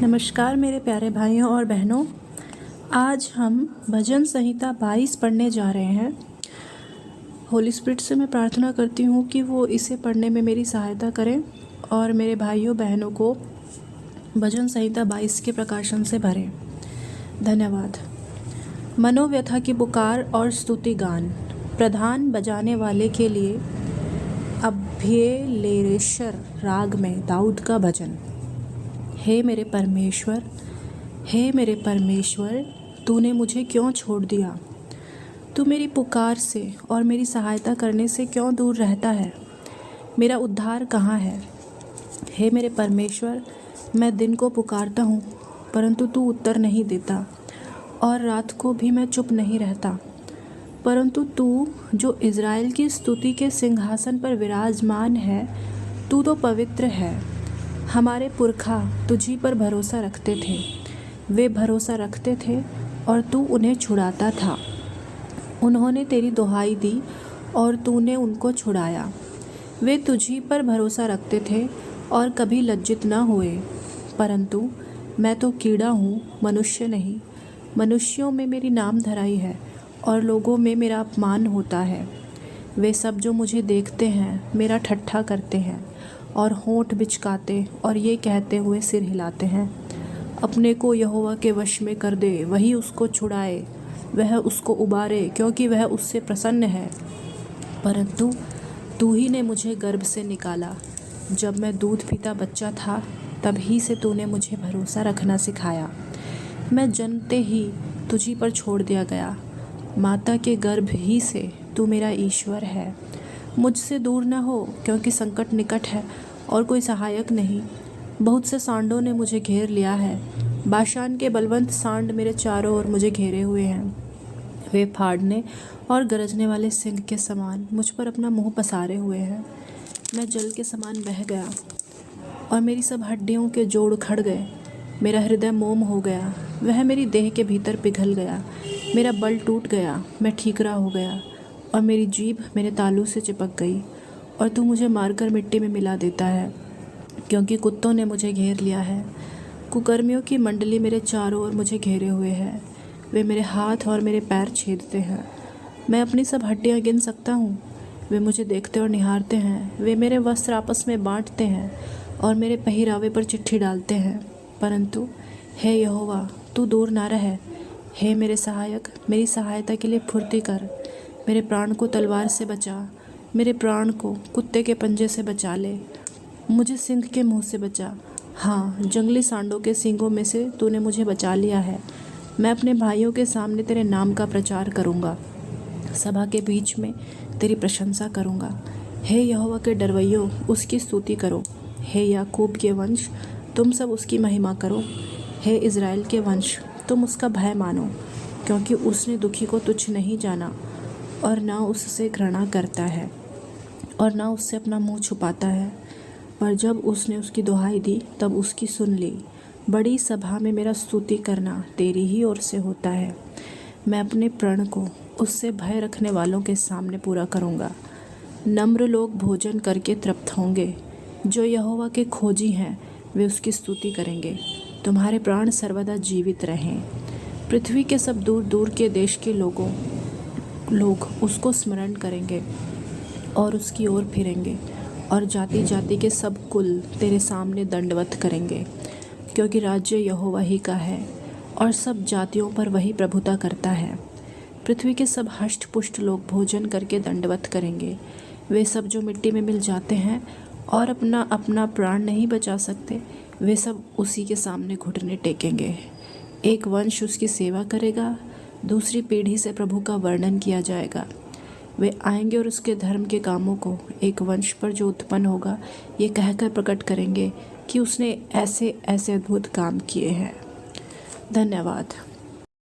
नमस्कार मेरे प्यारे भाइयों और बहनों। आज हम भजन संहिता 22 पढ़ने जा रहे हैं। होली स्पिरिट से मैं प्रार्थना करती हूँ कि वो इसे पढ़ने में मेरी सहायता करें और मेरे भाइयों बहनों को भजन संहिता 22 के प्रकाशन से भरें। धन्यवाद। मनोव्यथा की पुकार और स्तुति गान। प्रधान बजाने वाले के लिए अभ्यलेरेशर राग में दाऊद का भजन। हे मेरे परमेश्वर, तूने मुझे क्यों छोड़ दिया? तू मेरी पुकार से और मेरी सहायता करने से क्यों दूर रहता है? मेरा उद्धार कहाँ है? हे मेरे परमेश्वर, मैं दिन को पुकारता हूँ परंतु तू उत्तर नहीं देता, और रात को भी मैं चुप नहीं रहता। परंतु तू जो इज़राइल की स्तुति के सिंहासन पर विराजमान है, तू तो पवित्र है। हमारे पुरखा तुझी पर भरोसा रखते थे, वे भरोसा रखते थे और तू उन्हें छुड़ाता था। उन्होंने तेरी दुहाई दी और तूने उनको छुड़ाया। वे तुझी पर भरोसा रखते थे और कभी लज्जित न हुए। परंतु मैं तो कीड़ा हूँ, मनुष्य नहीं। मनुष्यों में मेरी नाम धराई है और लोगों में मेरा अपमान होता है। वे सब जो मुझे देखते हैं मेरा ठट्ठा करते हैं और होंठ बिचकाते और ये कहते हुए सिर हिलाते हैं, अपने को यहोवा के वश में कर दे, वही उसको छुड़ाए, वह उसको उबारे, क्योंकि वह उससे प्रसन्न है। परंतु तू ही ने मुझे गर्भ से निकाला। जब मैं दूध पीता बच्चा था तभी से तूने मुझे भरोसा रखना सिखाया। मैं जन्मते ही तुझी पर छोड़ दिया गया। माता के गर्भ ही से तू मेरा ईश्वर है। मुझसे दूर न हो, क्योंकि संकट निकट है और कोई सहायक नहीं। बहुत से सांडों ने मुझे घेर लिया है। बाशान के बलवंत सांड मेरे चारों ओर मुझे घेरे हुए हैं। वे फाड़ने और गरजने वाले सिंह के समान मुझ पर अपना मुंह पसारे हुए हैं। मैं जल के समान बह गया और मेरी सब हड्डियों के जोड़ खड़ गए। मेरा हृदय मोम हो गया, वह मेरी देह के भीतर पिघल गया। मेरा बल टूट गया, मैं ठीकरा हो गया और मेरी जीभ मेरे तालू से चिपक गई। और तू मुझे मारकर मिट्टी में मिला देता है, क्योंकि कुत्तों ने मुझे घेर लिया है। कुकर्मियों की मंडली मेरे चारों ओर मुझे घेरे हुए है। वे मेरे हाथ और मेरे पैर छेदते हैं। मैं अपनी सब हड्डियाँ गिन सकता हूँ। वे मुझे देखते और निहारते हैं। वे मेरे वस्त्र आपस में बांटते हैं और मेरे पहरावे पर चिट्ठी डालते हैं। परंतु हे यहोवा, तू दूर ना रहे। हे मेरे सहायक, मेरी सहायता के लिए फुर्ती कर। मेरे प्राण को तलवार से बचा, मेरे प्राण को कुत्ते के पंजे से बचा ले। मुझे सिंह के मुंह से बचा। हाँ, जंगली सांडों के सींगों में से तूने मुझे बचा लिया है। मैं अपने भाइयों के सामने तेरे नाम का प्रचार करूँगा, सभा के बीच में तेरी प्रशंसा करूँगा। हे यहोवा के डरवैयों, उसकी स्तुति करो। हे याकूब के वंश, तुम सब उसकी महिमा करो। हे इज़राइल के वंश, तुम उसका भय मानो, क्योंकि उसने दुखी को तुच्छ नहीं जाना और ना उससे घृणा करता है और ना उससे अपना मुंह छुपाता है। पर जब उसने उसकी दुहाई दी तब उसकी सुन ली। बड़ी सभा में मेरा स्तुति करना तेरी ही ओर से होता है। मैं अपने प्रण को उससे भय रखने वालों के सामने पूरा करूँगा। नम्र लोग भोजन करके तृप्त होंगे। जो यहोवा के खोजी हैं वे उसकी स्तुति करेंगे। तुम्हारे प्राण सर्वदा जीवित रहें। पृथ्वी के सब दूर दूर के देश के लोग उसको स्मरण करेंगे और उसकी ओर फिरेंगे, और जाति जाति के सब कुल तेरे सामने दंडवत करेंगे, क्योंकि राज्य यहोवा ही का है और सब जातियों पर वही प्रभुता करता है। पृथ्वी के सब हष्ट पुष्ट लोग भोजन करके दंडवत करेंगे। वे सब जो मिट्टी में मिल जाते हैं और अपना अपना प्राण नहीं बचा सकते, वे सब उसी के सामने घुटने टेकेंगे। एक वंश उसकी सेवा करेगा, दूसरी पीढ़ी से प्रभु का वर्णन किया जाएगा। वे आएंगे और उसके धर्म के कामों को एक वंश पर जो उत्पन्न होगा ये कहकर प्रकट करेंगे कि उसने ऐसे ऐसे अद्भुत काम किए हैं। धन्यवाद।